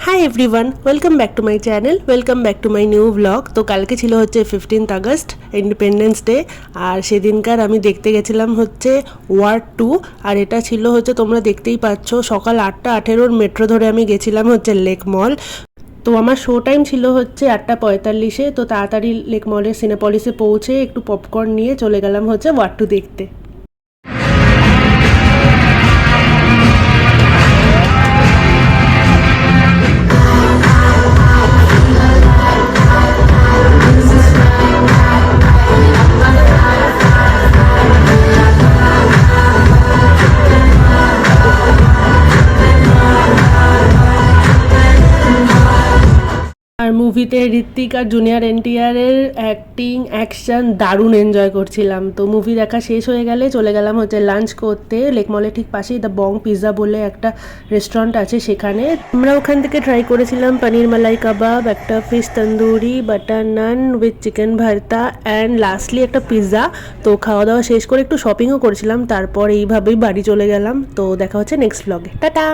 Hi everyone, welcome back to my channel, welcome back to my new blog. তো কালকে ছিল হচ্ছে 15th August, independence day. আর সেদিনকার আমি দেখতে গেছিলাম হচ্ছে ওয়ার 2। আর এটা ছিল হচ্ছে, তোমরা দেখতেই পাচ্ছ, সকাল 8:18 মেট্রো ধরে আমি গেছিলাম হচ্ছে লেক মল। তো আমার শো টাইম ছিল হচ্ছে 8:45। তো তাড়াতাড়ি লেক মলের সিনেপলিসে পৌঁছে একটু পপকর্ন নিয়ে চলে গেলাম হচ্ছে ওয়ার 2 দেখতে। আর মুভিতে ঋত্বিক আর জুনিয়র এনটিআরের অ্যাক্টিং, অ্যাকশন দারুণ এনজয় করছিলাম। তো মুভি দেখা শেষ হয়ে গেলে চলে গেলাম হচ্ছে লাঞ্চ করতে লেক মলের ঠিক পাশেই দ্য বং পিৎজা বলে একটা রেস্টুরেন্ট আছে, সেখানে আমরা ওখান থেকে ট্রাই করেছিলাম পনির মালাই কাবাব, একটা fish tandoori, butter naan with chicken bharta and lastly একটা পিৎজা। তো খাওয়া দাওয়া শেষ করে একটু শপিংও করেছিলাম, তারপর এইভাবেই বাড়ি চলে গেলাম। তো দেখা হচ্ছে নেক্সট ব্লগে, টাটা।